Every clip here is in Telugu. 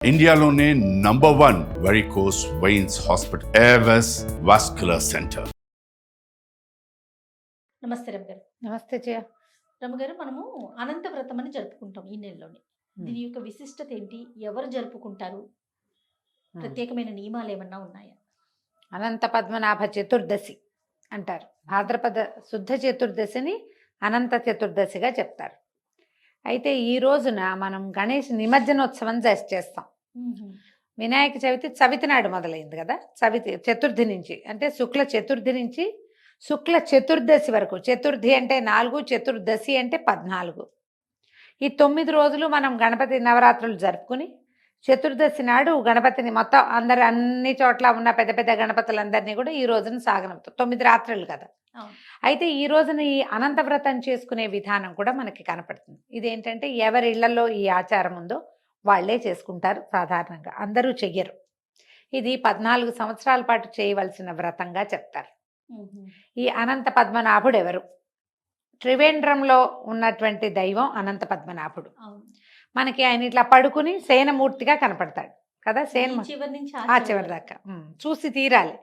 ఇండియాలోనే #1 varicose veins hospital Avis vascular centre. నమస్తే రమగారు. నమస్తే జయ. రమగారు, మనము అనంత వ్రతం అని జరుపుకుంటాం ఈ నెలలోనే. దీని యొక్క విశిష్టత ఏంటి? ఎవరు జరుపుకుంటారు? ప్రత్యేకమైన నియమాలు ఏమన్నా ఉన్నాయా? అనంత పద్మనాభ చతుర్దశి అంటారు. భాద్రపద శుద్ధ చతుర్దశిని అనంత చతుర్దశిగా చెప్తారు. అయితే ఈ రోజున మనం గణేష్ నిమజ్జనోత్సవం చేస్తాం. వినాయక చవితి నాడు మొదలైంది కదా. చతుర్థి నుంచి, అంటే శుక్ల చతుర్థి నుంచి శుక్ల చతుర్దశి వరకు. చతుర్థి అంటే 4, చతుర్దశి అంటే 14. ఈ 9 రోజులు మనం గణపతి నవరాత్రులు జరుపుకుని చతుర్దశి నాడు గణపతిని మొత్తం అన్ని చోట్ల ఉన్న పెద్ద పెద్ద గణపతులందరినీ కూడా ఈ రోజున సాగనంపుతాం. 9 రాత్రులు కదా. అయితే ఈ రోజున ఈ అనంత వ్రతం చేసుకునే విధానం కూడా మనకి కనపడుతుంది. ఇదేంటంటే ఎవరి ఇళ్లలో ఈ ఆచారం ఉందో వాళ్లే చేసుకుంటారు. సాధారణంగా అందరూ చెయ్యరు. ఇది 14 సంవత్సరాల పాటు చేయవలసిన వ్రతంగా చెప్తారు. ఈ అనంత పద్మనాభుడు ఎవరు? త్రివేంద్రంలో ఉన్నటువంటి దైవం అనంత పద్మనాభుడు. మనకి ఆయన ఇట్లా పడుకుని శయనమూర్తిగా కనపడతాడు కదా. చివరి దాకా చూసి తీరాలి.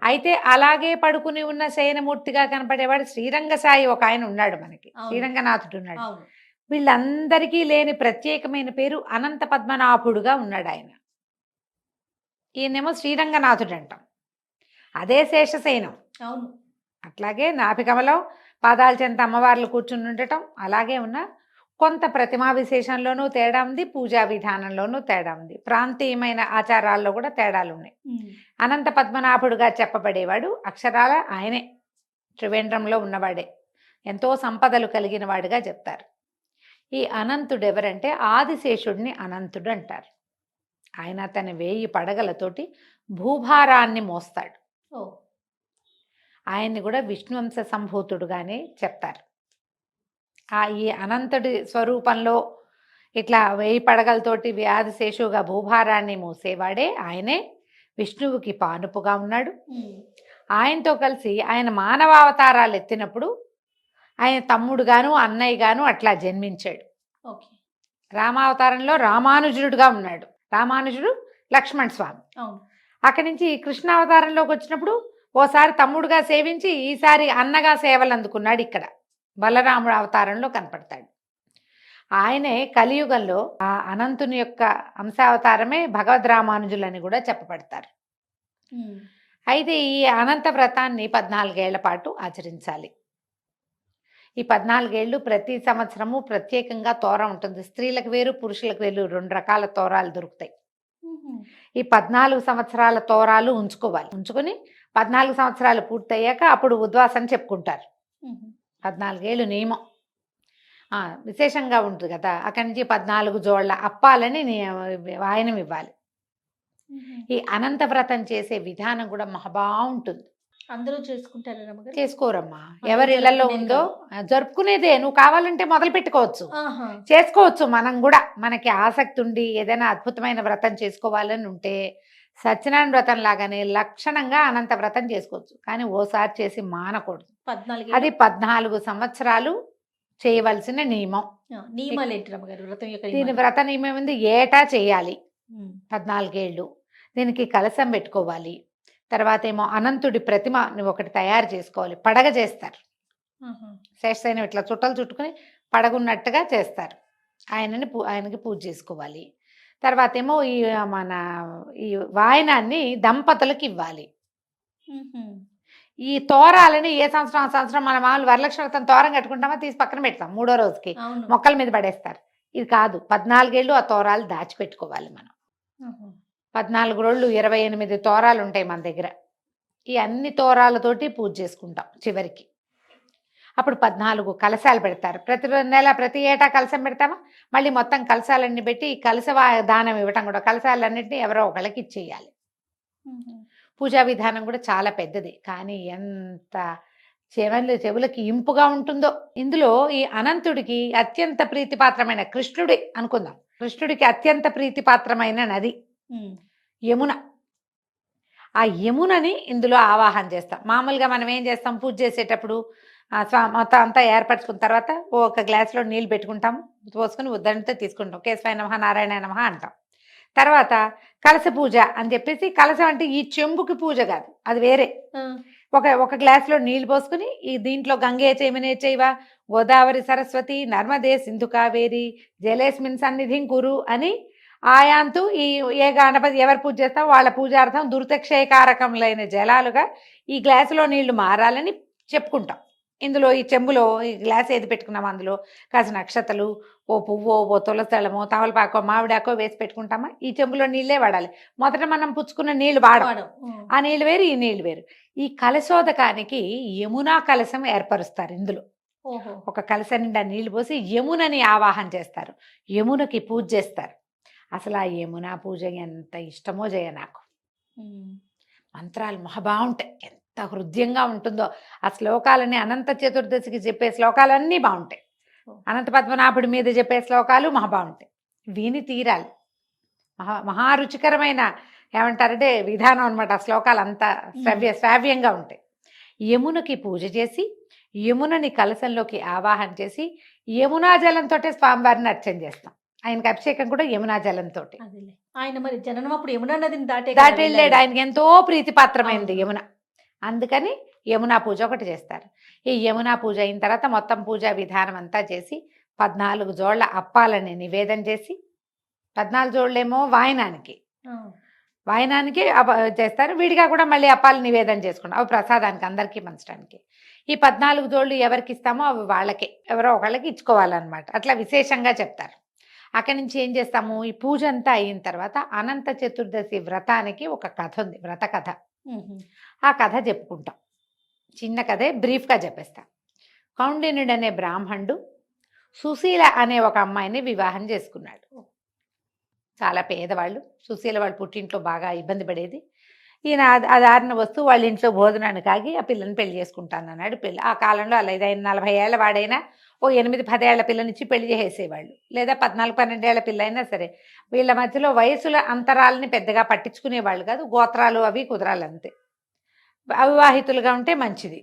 అయితే అలాగే పడుకుని ఉన్న శయనమూర్తిగా కనపడేవాడు శ్రీరంగ సాయి ఒక ఆయన ఉన్నాడు మనకి. శ్రీరంగనాథుడు ఉన్నాడు. వీళ్ళందరికీ లేని ప్రత్యేకమైన పేరు అనంత పద్మనాభుడుగా ఉన్నాడు ఆయన. ఈయనేమో శ్రీరంగనాథుడు అంటాం. అదే శేషశయనం. అట్లాగే నాభికమలం పాదాల చెంత అమ్మవార్లు కూర్చుని ఉండటం అలాగే ఉన్న కొంత ప్రతిమా విశేషంలోనూ తేడా ఉంది, పూజా విధానంలోనూ తేడా ఉంది, ప్రాంతీయమైన ఆచారాల్లో కూడా తేడాలు ఉన్నాయి. అనంత పద్మనాభుడుగా చెప్పబడేవాడు అక్షరాల ఆయనే, త్రివేంద్రంలో ఉన్నవాడే, ఎంతో సంపదలు కలిగిన వాడుగా చెప్తారు. ఈ అనంతుడు ఎవరంటే ఆదిశేషుడిని అనంతుడు అంటారు. ఆయన తన 1000 పడగలతోటి భూభారాన్ని మోస్తాడు. ఆయన్ని కూడా విష్ణువంశ సంభూతుడుగానే చెప్తారు. ఈ అనంతుడి స్వరూపంలో ఇట్లా 1000 పడగలతోటి ఆదిశేషుగా భూభారాన్ని మోసేవాడే ఆయనే. విష్ణువుకి పానుపుగా ఉన్నాడు. ఆయనతో కలిసి ఆయన మానవావతారాలు ఎత్తినప్పుడు ఆయన తమ్ముడుగాను అన్నయ్యగాను అట్లా జన్మించాడు. రామావతారంలో రామానుజుడుగా ఉన్నాడు. రామానుజుడు లక్ష్మణ్ స్వామి. అక్కడి నుంచి కృష్ణావతారంలోకి వచ్చినప్పుడు ఓసారి తమ్ముడుగా సేవించి ఈసారి అన్నగా సేవలు అందుకున్నాడు. ఇక్కడ బలరాముడు అవతారంలో కనపడతాడు. ఆయనే కలియుగంలో ఆ అనంతుని యొక్క అంశావతారమే భగవద్ రామానుజులని కూడా చెప్పబడతారు. అయితే ఈ అనంత వ్రతాన్ని 14 ఏళ్ల పాటు ఆచరించాలి. ఈ 14 ఏళ్ళు ప్రతి సంవత్సరము ప్రత్యేకంగా తోర ఉంటుంది. స్త్రీలకు వేరు, పురుషులకు వేరు 2 రకాల తోరాలు దొరుకుతాయి. ఈ 14 సంవత్సరాల తోరాలు ఉంచుకుని 14 సంవత్సరాలు పూర్తయ్యాక అప్పుడు ఉద్వాసన చెప్పుకుంటారు. 14 ఏళ్ళు నియమం విశేషంగా ఉంటుంది కదా. అక్కడి నుంచి 14 జోళ్ల అప్పాలని వాయనం ఇవ్వాలి. ఈ అనంత వ్రతం చేసే విధానం కూడా బాగుంటుంది. అందరూ చేసుకుంటారా? చేసుకోరమ్మా. ఎవరి ఇళ్లలో ఉందో జరుపుకునేదే. నువ్వు కావాలంటే మొదలు పెట్టుకోవచ్చు, చేసుకోవచ్చు. మనం కూడా మనకి ఆసక్తి ఉండి ఏదైనా అద్భుతమైన వ్రతం చేసుకోవాలని ఉంటే సత్యనారాయణ వ్రతం లాగానే లక్షణంగా అనంత వ్రతం చేసుకోవచ్చు. కానీ ఓసారి చేసి మానకూడదు. అది 14 సంవత్సరాలు చేయవలసిన నియమం. దీని వ్రత నియమం ఉంది. ఏటా చేయాలి 14 ఏళ్ళు. దీనికి కలశం పెట్టుకోవాలి. తర్వాత ఏమో అనంతుడి ప్రతిమ ఒకటి తయారు చేసుకోవాలి. పడగ చేస్తారు. శేషశయనం ఇట్లా చుట్టలు చుట్టుకుని పడగున్నట్టుగా చేస్తారు. ఆయనకి పూజ చేసుకోవాలి. తర్వాత ఏమో ఈ వాయనాన్ని దంపతులకు ఇవ్వాలి. ఈ తోరాలని ఏ సంవత్సరం మన మామూలు వరలక్ష్మి వ్రతం తోరం కట్టుకుంటామో తీసి పక్కన పెడతాం. 3వ రోజుకి మొక్కల మీద పడేస్తారు. ఇది కాదు. 14 ఏళ్ళు ఆ తోరాలు దాచిపెట్టుకోవాలి మనం. 14 రోజులు 28 తోరాలు ఉంటాయి మన దగ్గర. ఈ అన్ని తోరాలతోటి పూజ చేసుకుంటాం చివరికి. అప్పుడు 14 కలశాలు పెడతారు. ప్రతి ఏటా కలశం పెడతామా, మళ్ళీ మొత్తం కలశాలన్నీ పెట్టి ఈ కలశ దానం ఇవ్వటం కూడా. కలశాలన్నింటినీ ఎవరో ఒకళ్ళకి ఇచ్చేయాలి. పూజా విధానం కూడా చాలా పెద్దది. కానీ ఎంత చెవులకి ఇంపుగా ఉంటుందో. ఇందులో ఈ అనంతుడికి అత్యంత ప్రీతిపాత్రమైన కృష్ణుడి అనుకుందాం. కృష్ణుడికి అత్యంత ప్రీతిపాత్రమైన నది యమున. ఆ యమునని ఇందులో ఆవాహన చేస్తాం. మామూలుగా మనం ఏం చేస్తాం, పూజ చేసేటప్పుడు మొత్తం అంతా ఏర్పరచుకున్న తర్వాత ఒక గ్లాసులో నీళ్ళు పెట్టుకుంటాము, పోసుకుని ఉద్దరణతో తీసుకుంటాం. కేశవాయ నమః నారాయణ నమః అంటాం. తర్వాత కలశ పూజ అని చెప్పేసి, కలశం అంటే ఈ చెంబుకి పూజ కాదు, అది వేరే. ఆ, ఒక గ్లాసులో నీళ్లు పోసుకుని ఈ దీంట్లో గంగే చైమనే చైవ గోదావరి సరస్వతి నర్మదే సింధు కావేరి జలేస్మిన్ సన్నిధిం కురు అని ఆయాంతు ఈ ఏ గణపతి ఎవరు పూజ చేస్తాం వాళ్ళ పూజార్థం దుర్తక్షయకారకములైన జలాలుగా ఈ గ్లాసులో నీళ్లు మారాలని చెప్పుకుంటాం. ఇందులో ఈ చెంబులో ఈ గ్లాస్ ఏది పెట్టుకున్నామో అందులో కాసిన నక్షతలు, ఓ పువ్వో, ఓ తులసదళమో, తమలపాకో, మామిడాకో వేసి పెట్టుకుంటామా, ఈ చెంబులో నీళ్ళే వాడాలి. మొదట మనం పుచ్చుకున్న నీళ్లు వాడం, వాడం. ఆ నీళ్ళు వేరు, ఈ నీళ్లు వేరు. ఈ కలశోదకానికి యమునా కలశం ఏర్పరుస్తారు. ఇందులో ఓహో. ఒక కలశ నిండా నీళ్లు పోసి యమునని ఆవాహన చేస్తారు, యమునకి పూజ చేస్తారు. అసలు ఆ యమునా పూజ ఎంత ఇష్టమో జయ నాకు. ఉమ్. మంత్రాలు మహా బాగుంటాయి, ఎంత హృదయంగా ఉంటుందో. ఆ శ్లోకాలని అనంత చతుర్దశికి చెప్పే శ్లోకాలన్నీ బాగుంటాయి, అనంత పద్మనాభుడి మీద చెప్పే శ్లోకాలు మహా బాగుంటాయి. విని తీరాలి. మహారుచికరమైన ఏమంటారంటే విధానం అనమాట. ఆ శ్లోకాలు అంతా శ్రావ్యంగా ఉంటాయి. యమునకి పూజ చేసి యమునని కలశంలోకి ఆవాహన చేసి యమునా జలంతో స్వామివారిని అర్చన చేస్తాం. ఆయనకి అభిషేకం కూడా యమునా జలంతో. అదేలే. ఆయన మరి జననం అప్పుడు యమునా నదిని దాటే దాటి వెళ్ళాడు, ఆయనకి ఎంతో ప్రీతిపాత్రమైంది అవును. యమున. అందుకని యమునా పూజ ఒకటి చేస్తారు. ఈ యమునా పూజ అయిన తర్వాత మొత్తం పూజా విధానం అంతా చేసి 14 జోళ్ల అప్పాలని నివేదన చేసి, 14 జోళ్ళేమో వాయనానికి వాయనానికి చేస్తారు. విడిగా కూడా మళ్ళీ అప్పాలు నివేదన చేసుకుంటాం, అవి ప్రసాదానికి అందరికీ పంచడానికి. ఈ 14 జోళ్ళు ఎవరికి ఇస్తామో అవి వాళ్ళకే, ఎవరో ఒకళ్ళకి ఇచ్చుకోవాలన్నమాట. అట్లా విశేషంగా చెప్తారు. అక్కడి నుంచి ఏం చేస్తాము, ఈ పూజ అంతా అయిన తర్వాత అనంత చతుర్దశి వ్రతానికి ఒక కథ ఉంది, వ్రత కథ. ఆ కథ చెప్పుకుంటాం. చిన్న కథే, బ్రీఫ్గా చెప్పేస్తాం. కౌండిన్యుడు అనే బ్రాహ్మణుడు సుశీల అనే ఒక అమ్మాయిని వివాహం చేసుకున్నాడు. చాలా పేదవాళ్ళు, సుశీల వాళ్ళ పుట్టింట్లో బాగా ఇబ్బంది పడేది. ఈయన ఆధారణ వస్తూ వాళ్ళ ఇంట్లో భోజనాన్ని కాగి ఆ పిల్లని పెళ్లి చేసుకుంటాను అన్నాడు. పెళ్ళి ఆ కాలంలో అలా 40 ఏళ్ళ వాడైనా ఓ 8-10 ఏళ్ల పిల్లనిచ్చి పెళ్లి చేసేవాళ్ళు, లేదా 14-12 ఏళ్ల పిల్ల అయినా సరే. వీళ్ళ మధ్యలో వయసుల అంతరాలని పెద్దగా పట్టించుకునేవాళ్ళు కాదు, గోత్రాలు అవి కుదరాలి అంతే. అవివాహితులుగా ఉంటే మంచిది.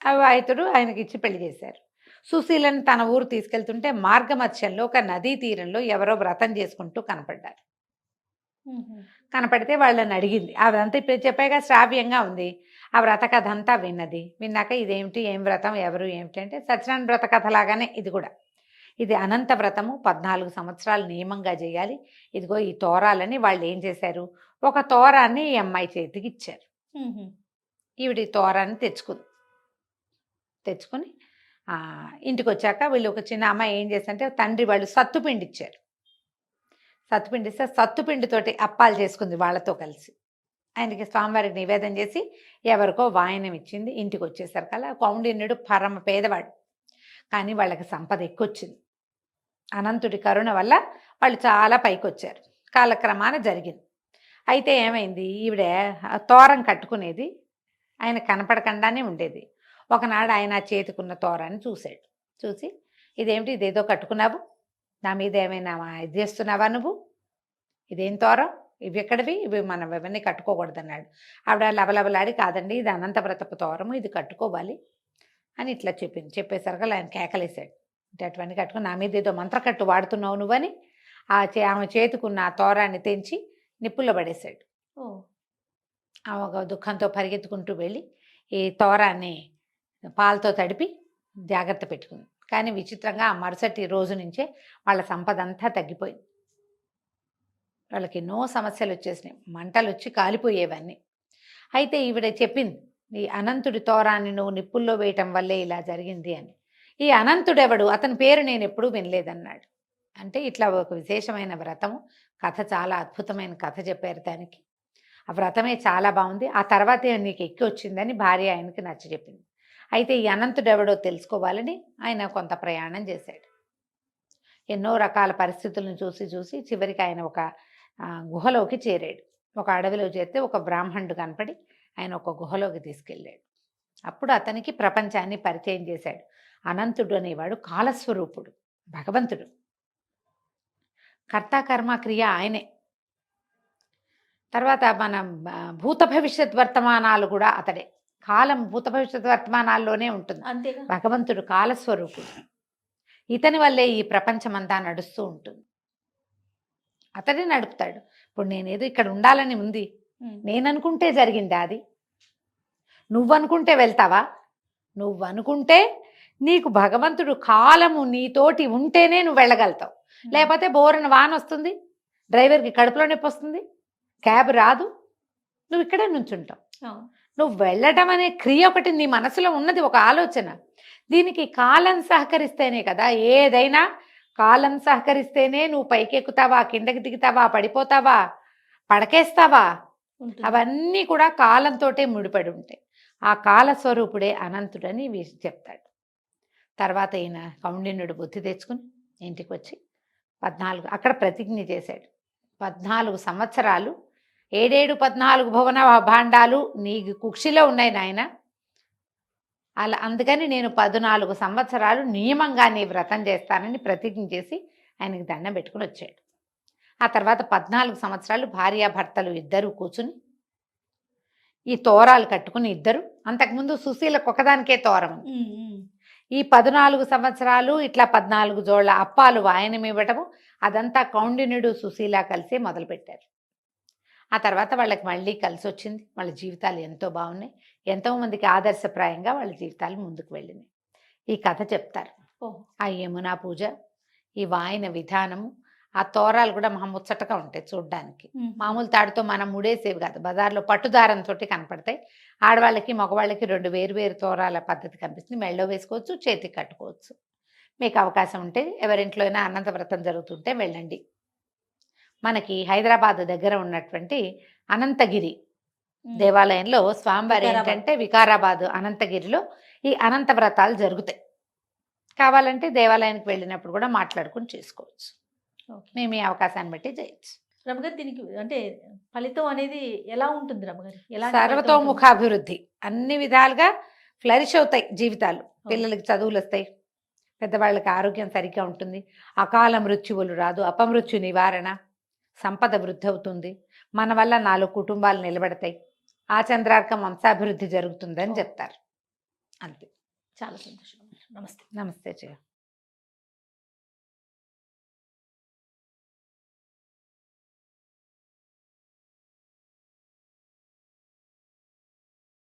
అవివాహితుడు ఆయనకి ఇచ్చి పెళ్లి చేశారు. సుశీలను తన ఊరు తీసుకెళ్తుంటే మార్గమధ్యంలో ఒక నదీ తీరంలో ఎవరో వ్రతం చేసుకుంటూ కనపడ్డారు. కనపడితే వాళ్ళని అడిగింది. అదంతా ఇప్పుడు చెప్పాక శ్రావ్యంగా ఉంది. ఆ వ్రత కథ అంతా విన్నది. విన్నాక ఇదేమిటి, ఏం వ్రతం, ఎవరు, ఏమిటి అంటే సత్యనారాయణ వ్రత కథ లాగానే ఇది కూడా. ఇది అనంత వ్రతము, 14 సంవత్సరాలు నియమంగా చేయాలి. ఇదిగో ఈ తోరాలని వాళ్ళు ఏం చేశారు, ఒక తోరాన్ని ఈ అమ్మాయి చేతికి ఇచ్చారు. ఈవిడ తోరాన్ని తెచ్చుకుని ఇంటికి వచ్చాక వీళ్ళు ఒక చిన్న అమ్మాయి ఏం చేశారంటే తండ్రి వాళ్ళు సత్తుపిండి ఇచ్చారు. సత్తుపిండి ఇస్తే సత్తుపిండితోటి అప్పాలు చేసుకుంది వాళ్ళతో కలిసి. ఆయనకి స్వామివారికి నివేదన చేసి ఎవరికో వాయనం ఇచ్చింది. ఇంటికి వచ్చేసరికల్లా కౌండిన్యుడు పరమ పేదవాడు, కానీ వాళ్ళకి సంపద ఎక్కువచ్చింది. అనంతుడి కరుణ వల్ల వాళ్ళు చాలా పైకి వచ్చారు. కాలక్రమాన జరిగింది. అయితే ఏమైంది, ఈవిడ తోరం కట్టుకునేది, ఆయన కనపడకుండానే ఉండేది. ఒకనాడు ఆయన చేతికున్న తోరాన్ని చూశాడు. చూసి ఇదేమిటి, ఇదేదో కట్టుకున్నావు, నా మీద ఏమైనా ఇది చేస్తున్నావా నువ్వు, ఇదేం తోరం, ఇవి ఎక్కడివి, ఇవి మనం ఇవన్నీ కట్టుకోకూడదు అన్నాడు. ఆవిడ లబలబలాడి కాదండి ఇది అనంతవ్రతపు తోరము, ఇది కట్టుకోవాలి అని ఇట్లా చెప్పింది. చెప్పేసరికి ఆయన కేకలేశాడు. అంటే అటువంటి కట్టుకుని నా మీద ఏదో మంత్రకట్టు వాడుతున్నావు నువ్వని ఆమె చేతుకున్న ఆ తోరాన్ని తెంచి నిప్పుల్లో పడేశాడు. ఆమె ఒక దుఃఖంతో పరిగెత్తుకుంటూ వెళ్ళి ఈ తోరాన్ని పాలతో తడిపి జాగ్రత్త పెట్టుకుంది. కానీ విచిత్రంగా ఆ మరుసటి రోజు నుంచే వాళ్ళ సంపద అంతా తగ్గిపోయింది. వాళ్ళకి ఎన్నో సమస్యలు వచ్చేసినాయి, మంటలు వచ్చి కాలిపోయేవన్నీ. అయితే ఈవిడ చెప్పింది, ఈ అనంతుడి తోరాన్ని నువ్వు నిప్పుల్లో వేయటం వల్లే ఇలా జరిగింది అని. ఈ అనంతుడెవడు, అతని పేరు నేను ఎప్పుడూ వినలేదన్నాడు. అంటే ఇట్లా ఒక విశేషమైన వ్రతము, కథ చాలా అద్భుతమైన కథ చెప్పారు దానికి. ఆ వ్రతమే చాలా బాగుంది. ఆ తర్వాతే నీకు ఎక్కి వచ్చిందని భార్య ఆయనకి నచ్చ చెప్పింది. అయితే ఈ అనంతుడెవడో తెలుసుకోవాలని ఆయన కొంత ప్రయాణం చేశాడు. ఎన్నో రకాల పరిస్థితులను చూసి చివరికి ఆయన ఒక గుహలోకి చేరాడు. ఒక అడవిలో చేరితే ఒక బ్రాహ్మణుడు కనపడి ఆయన ఒక గుహలోకి తీసుకెళ్ళాడు. అప్పుడు అతనికి ప్రపంచాన్ని పరిచయం చేశాడు. అనంతుడు అనేవాడు కాలస్వరూపుడు, భగవంతుడు, కర్త కర్మ క్రియ ఆయనే. తర్వాత మన భూత భవిష్యత్ వర్తమానాలు కూడా అతడే. కాలం భూత భవిష్యత్ వర్తమానాల్లోనే ఉంటుంది. అంతేగా. భగవంతుడు కాలస్వరూపుడు, ఇతని వల్లే ఈ ప్రపంచమంతా నడుస్తూ ఉంటుంది. అతడే నడుపుతాడు. ఇప్పుడు నేనేదో ఇక్కడ ఉండాలని ఉంది, నేను అనుకుంటే జరిగిందా అది? నువ్వు అనుకుంటే వెళ్తావా? నువ్వు అనుకుంటే నీకు భగవంతుడు కాలము నీతోటి ఉంటేనే నువ్వు వెళ్ళగలుగుతావు. లేకపోతే బోరన వాన వస్తుంది, డ్రైవర్కి కడుపులో నొప్పి వస్తుంది, క్యాబ్ రాదు, నువ్వు ఇక్కడే నుంచుంటావు. నువ్వు వెళ్ళటం అనే క్రియ ఒకటి నీ మనసులో ఉన్నది, ఒక ఆలోచన. దీనికి కాలం సహకరిస్తేనే కదా ఏదైనా. కాలం సహకరిస్తేనే నువ్వు పైకెక్కుతావా, కిందకి దిగుతావా, పడిపోతావా, పడకేస్తావా, అవన్నీ కూడా కాలంతోటే ముడిపడి ఉంటాయి. ఆ కాలస్వరూపుడే అనంతుడని చెప్తాడు. తర్వాత ఈయన కౌండిన్యుడు బుద్ధి తెచ్చుకుని ఇంటికి వచ్చి 14 అక్కడ ప్రతిజ్ఞ చేశాడు. 14 సంవత్సరాలు 14 భువన భాండాలు నీ కుక్షిలో ఉన్నాయి నాయన. అలా అందుకని నేను 14 సంవత్సరాలు నియమంగా నీ వ్రతం చేస్తానని ప్రతిజ్ఞ చేసి ఆయనకి దండం పెట్టుకుని వచ్చాడు. ఆ తర్వాత 14 సంవత్సరాలు భార్యాభర్తలు ఇద్దరు కూర్చుని ఈ తోరాలు కట్టుకుని ఇద్దరు, అంతకుముందు సుశీలకు ఒకదానికే తోరం. ఈ 14 సంవత్సరాలు ఇట్లా 14 జోళ్ల అప్పాలు వాయనం ఇవ్వటము, అదంతా కౌండిన్యుడు సుశీల కలిసి మొదలుపెట్టారు. ఆ తర్వాత వాళ్ళకి మళ్ళీ కలిసి వచ్చింది. వాళ్ళ జీవితాలు ఎంతో బాగున్నాయి, ఎంతో మందికి ఆదర్శప్రాయంగా వాళ్ళ జీవితాలు ముందుకు వెళ్ళినాయి. ఈ కథ చెప్తారు. ఆ యమునా పూజ, ఈ వాయన విధానము, ఆ తోరాలు కూడా ముచ్చటగా ఉంటాయి చూడ్డానికి. మామూలు తాడుతో మనం ముడేసేవి కాదు, బజార్లో పట్టుదారంతో కనపడతాయి. ఆడవాళ్ళకి మగవాళ్ళకి 2 వేరు తోరాల పద్ధతి కనిపిస్తుంది. మెళ్ళో వేసుకోవచ్చు, చేతికి కట్టుకోవచ్చు. మీకు అవకాశం ఉంటే ఎవరింట్లో అయినా అనంత వ్రతం జరుగుతుంటే వెళ్ళండి. మనకి హైదరాబాద్ దగ్గర ఉన్నటువంటి అనంతగిరి దేవాలయంలో స్వామివారి ఏంటంటే వికారాబాద్ అనంతగిరిలో ఈ అనంత వ్రతాలు జరుగుతాయి. కావాలంటే దేవాలయానికి వెళ్ళినప్పుడు కూడా మాట్లాడుకుని చేసుకోవచ్చు. మేము ఈ అవకాశాన్ని బట్టి చేయొచ్చు. రమగారు, దీనికి అంటే ఫలితం అనేది ఎలా ఉంటుంది రమగారు? సర్వతోముఖాభివృద్ధి, అన్ని విధాలుగా ఫ్లరిష్ అవుతాయి జీవితాలు. పిల్లలకి చదువులు వస్తాయి, పెద్దవాళ్ళకి ఆరోగ్యం సరిగ్గా ఉంటుంది, అకాల మృత్యువులు రాదు, అపమృత్యు నివారణ, సంపద వృద్ధి అవుతుంది, మన వల్ల 4 కుటుంబాలు నిలబడతాయి, ఆ చంద్రార్కం వంశాభివృద్ధి జరుగుతుందని చెప్తారు. అంతే. చాలా సంతోషం. నమస్తే. నమస్తే జయ.